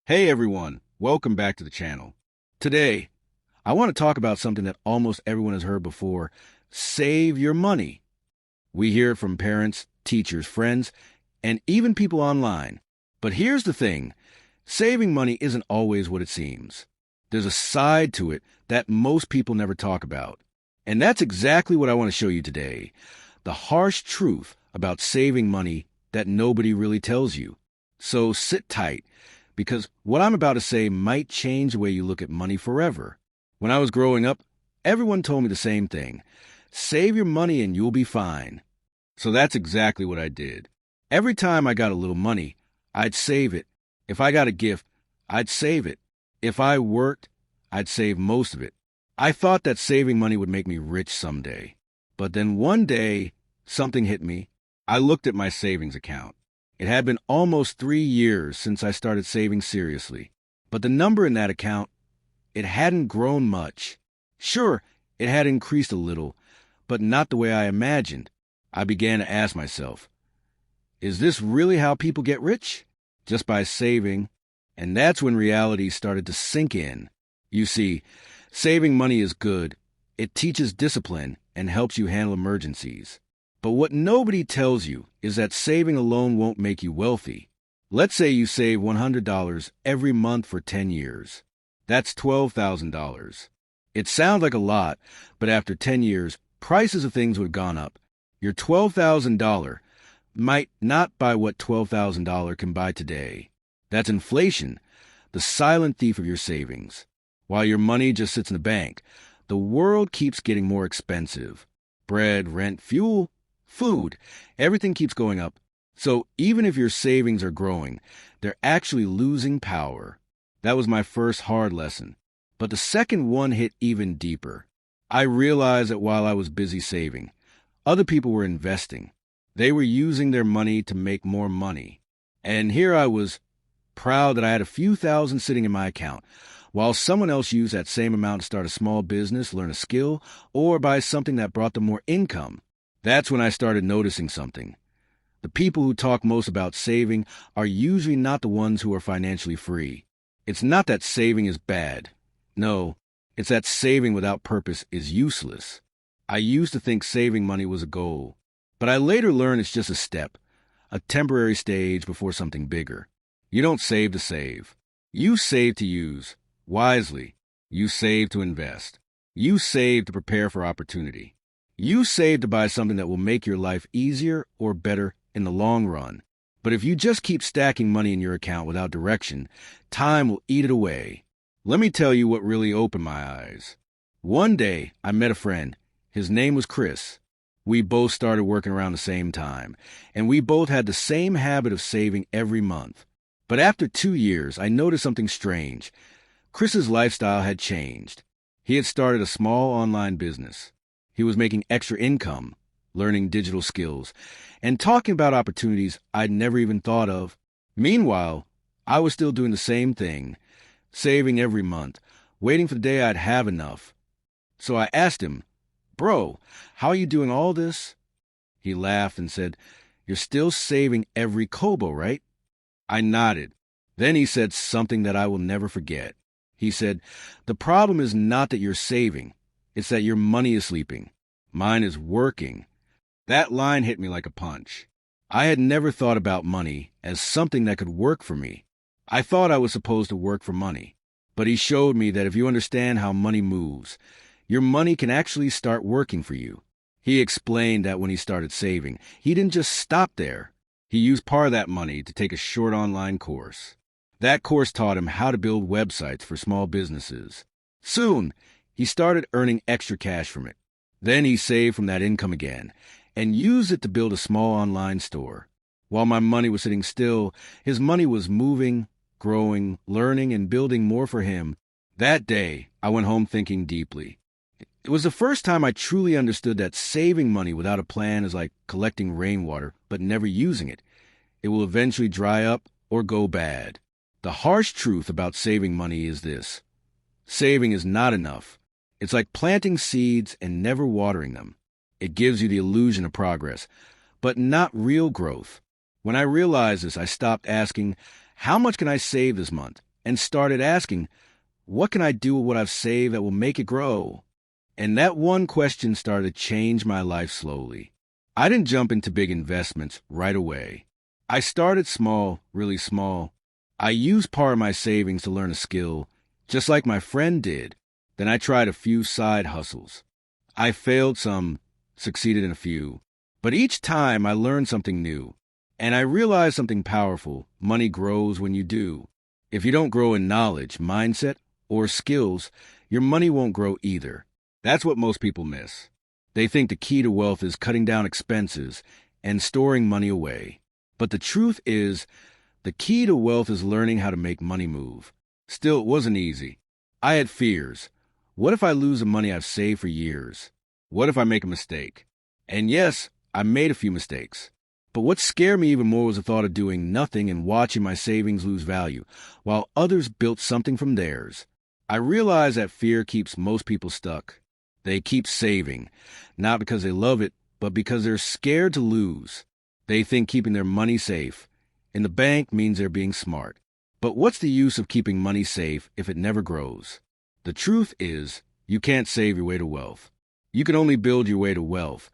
Hey everyone, welcome back to the channel. Today, I want to talk about something that almost everyone has heard before: save your money. We hear it from parents, teachers, friends, and even people online. But here's the thing: saving money isn't always what it seems. There's a side to it that most people never talk about. And that's exactly what I want to show you today: the harsh truth about saving money that nobody really tells you. So sit tight, because what I'm about to say might change the way you look at money forever. When I was growing up, everyone told me the same thing: save your money and you'll be fine. So that's exactly what I did. Every time I got a little money, I'd save it. If I got a gift, I'd save it. If I worked, I'd save most of it. I thought that saving money would make me rich someday. But then one day, something hit me. I looked at my savings account. It had been almost 3 years since I started saving seriously. But the number in that account, it hadn't grown much. Sure, it had increased a little, but not the way I imagined. I began to ask myself, is this really how people get rich? Just by saving? And that's when reality started to sink in. You see, saving money is good. It teaches discipline and helps you handle emergencies. But what nobody tells you is that saving alone won't make you wealthy. Let's say you save $100 every month for 10 years. That's $12,000. It sounds like a lot, but after 10 years, prices of things would have gone up. Your $12,000 might not buy what $12,000 can buy today. That's inflation, the silent thief of your savings. While your money just sits in the bank, the world keeps getting more expensive. Bread, rent, fuel, food, everything keeps going up. So even if your savings are growing, they're actually losing power. That was my first hard lesson. But the second one hit even deeper. I realized that while I was busy saving, other people were investing. They were using their money to make more money. And here I was, proud that I had a few thousand sitting in my account, while someone else used that same amount to start a small business, learn a skill, or buy something that brought them more income. That's when I started noticing something. The people who talk most about saving are usually not the ones who are financially free. It's not that saving is bad. No, it's that saving without purpose is useless. I used to think saving money was a goal, but I later learned it's just a step, a temporary stage before something bigger. You don't save to save. You save to use wisely. You save to invest. You save to prepare for opportunity. You save to buy something that will make your life easier or better in the long run. But if you just keep stacking money in your account without direction, time will eat it away. Let me tell you what really opened my eyes. One day, I met a friend. His name was Chris. We both started working around the same time, and we both had the same habit of saving every month. But after 2 years, I noticed something strange. Chris's lifestyle had changed. He had started a small online business. He was making extra income, learning digital skills, and talking about opportunities I'd never even thought of. Meanwhile, I was still doing the same thing, saving every month, waiting for the day I'd have enough. So I asked him, "Bro, how are you doing all this?" He laughed and said, "You're still saving every kobo, right?" I nodded. Then he said something that I will never forget. He said, "The problem is not that you're saving. It's that your money is sleeping. Mine is working." That line hit me like a punch. I had never thought about money as something that could work for me. I thought I was supposed to work for money. But he showed me that if you understand how money moves, your money can actually start working for you. He explained that when he started saving, he didn't just stop there. He used part of that money to take a short online course. That course taught him how to build websites for small businesses. Soon, he started earning extra cash from it. Then he saved from that income again and used it to build a small online store. While my money was sitting still, his money was moving, growing, learning, and building more for him. That day, I went home thinking deeply. It was the first time I truly understood that saving money without a plan is like collecting rainwater but never using it. It will eventually dry up or go bad. The harsh truth about saving money is this: saving is not enough. It's like planting seeds and never watering them. It gives you the illusion of progress, but not real growth. When I realized this, I stopped asking, "How much can I save this month?" and started asking, what can I do with what I've saved that will make it grow? And that one question started to change my life slowly. I didn't jump into big investments right away. I started small, really small. I used part of my savings to learn a skill, just like my friend did. Then I tried a few side hustles. I failed some, succeeded in a few. But each time I learned something new. And I realized something powerful. Money grows when you do. If you don't grow in knowledge, mindset, or skills, your money won't grow either. That's what most people miss. They think the key to wealth is cutting down expenses and storing money away. But the truth is, the key to wealth is learning how to make money move. Still, it wasn't easy. I had fears. What if I lose the money I've saved for years? What if I make a mistake? And yes, I made a few mistakes. But what scared me even more was the thought of doing nothing and watching my savings lose value, while others built something from theirs. I realized that fear keeps most people stuck. They keep saving, not because they love it, but because they're scared to lose. They think keeping their money safe in the bank means they're being smart. But what's the use of keeping money safe if it never grows? The truth is, you can't save your way to wealth. You can only build your way to wealth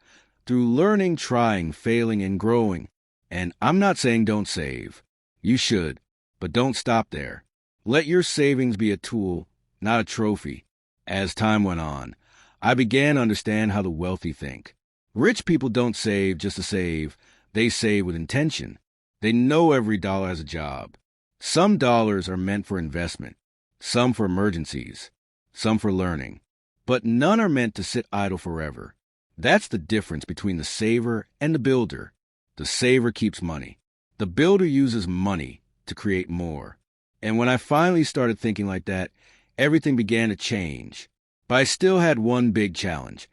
through learning, trying, failing, and growing. And I'm not saying don't save. You should, but don't stop there. Let your savings be a tool, not a trophy. As time went on, I began to understand how the wealthy think. Rich people don't save just to save. They save with intention. They know every dollar has a job. Some dollars are meant for investment, some for emergencies, some for learning. But none are meant to sit idle forever. That's the difference between the saver and the builder. The saver keeps money. The builder uses money to create more. And when I finally started thinking like that, everything began to change. But I still had one big challenge.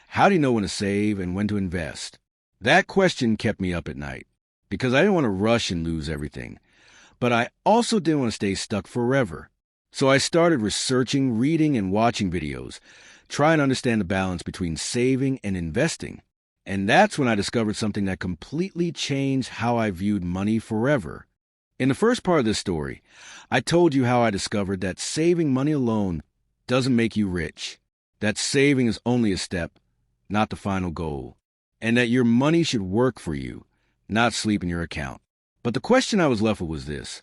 How do you know when to save and when to invest? That question kept me up at night, because I didn't want to rush and lose everything. But I also didn't want to stay stuck forever. So I started researching, reading, and watching videos, trying to understand the balance between saving and investing. And that's when I discovered something that completely changed how I viewed money forever. In the first part of this story, I told you how I discovered that saving money alone doesn't make you rich, that saving is only a step, not the final goal, and that your money should work for you, not sleep in your account. But the question I was left with was this: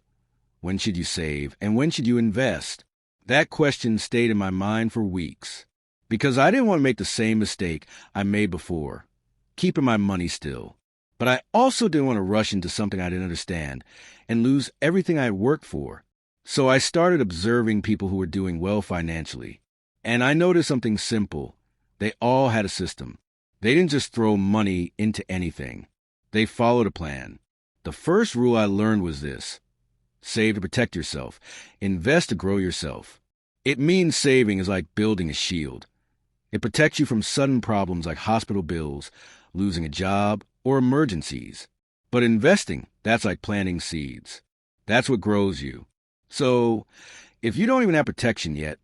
when should you save and when should you invest? That question stayed in my mind for weeks, because I didn't want to make the same mistake I made before, keeping my money still. But I also didn't want to rush into something I didn't understand and lose everything I had worked for. So I started observing people who were doing well financially. And I noticed something simple. They all had a system. They didn't just throw money into anything. They followed a plan. The first rule I learned was this: save to protect yourself. Invest to grow yourself. It means saving is like building a shield. It protects you from sudden problems like hospital bills, losing a job, or emergencies. But investing, that's like planting seeds. That's what grows you. So, if you don't even have protection yet,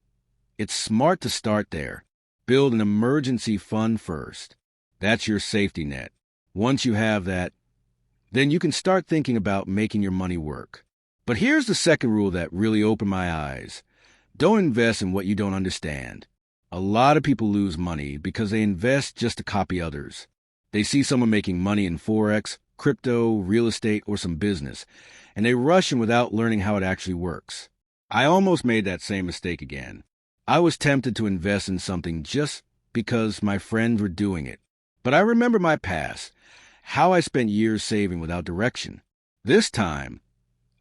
it's smart to start there. Build an emergency fund first. That's your safety net. Once you have that, then you can start thinking about making your money work. But here's the second rule that really opened my eyes. Don't invest in what you don't understand. A lot of people lose money because they invest just to copy others. They see someone making money in Forex, crypto, real estate, or some business, and they rush in without learning how it actually works. I almost made that same mistake again. I was tempted to invest in something just because my friends were doing it. But I remember my past, how I spent years saving without direction. This time,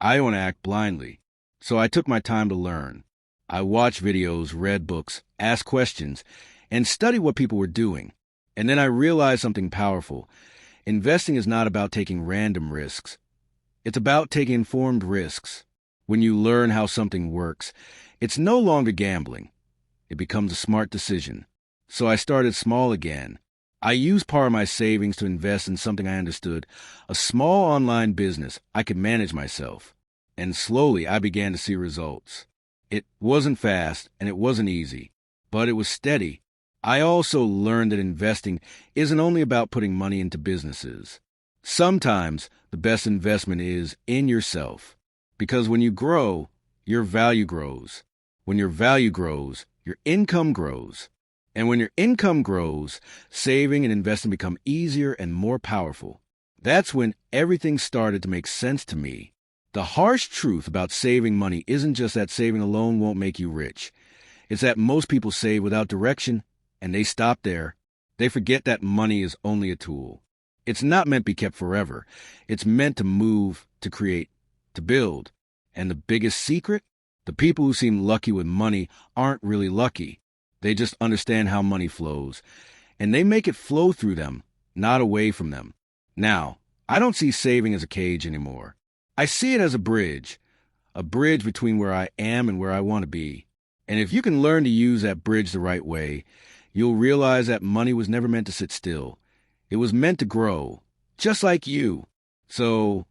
I don't want to act blindly. So I took my time to learn. I watched videos, read books, asked questions, and studied what people were doing. And then I realized something powerful. Investing is not about taking random risks. It's about taking informed risks. When you learn how something works, it's no longer gambling. It becomes a smart decision. So I started small again. I used part of my savings to invest in something I understood, a small online business I could manage myself. And slowly I began to see results. It wasn't fast and it wasn't easy, but it was steady. I also learned that investing isn't only about putting money into businesses. Sometimes the best investment is in yourself. Because when you grow, your value grows. When your value grows, your income grows. And when your income grows, saving and investing become easier and more powerful. That's when everything started to make sense to me. The harsh truth about saving money isn't just that saving alone won't make you rich. It's that most people save without direction, and they stop there. They forget that money is only a tool. It's not meant to be kept forever. It's meant to move, to create, to build. And the biggest secret? The people who seem lucky with money aren't really lucky. They just understand how money flows, and they make it flow through them, not away from them. Now, I don't see saving as a cage anymore. I see it as a bridge between where I am and where I want to be. And if you can learn to use that bridge the right way, you'll realize that money was never meant to sit still. It was meant to grow, just like you. So,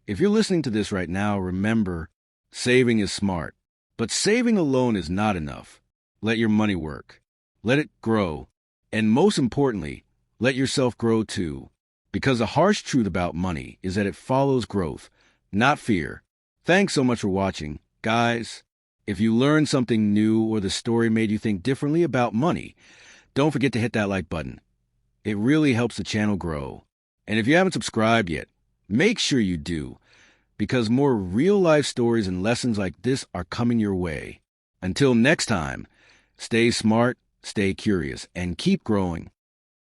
if you're listening to this right now, remember, saving is smart. But saving alone is not enough. Let your money work. Let it grow. And most importantly, let yourself grow too. Because the harsh truth about money is that it follows growth, not fear. Thanks so much for watching. Guys, if you learned something new or the story made you think differently about money, don't forget to hit that like button. It really helps the channel grow. And if you haven't subscribed yet, make sure you do, because more real-life stories and lessons like this are coming your way. Until next time, stay smart, stay curious, and keep growing.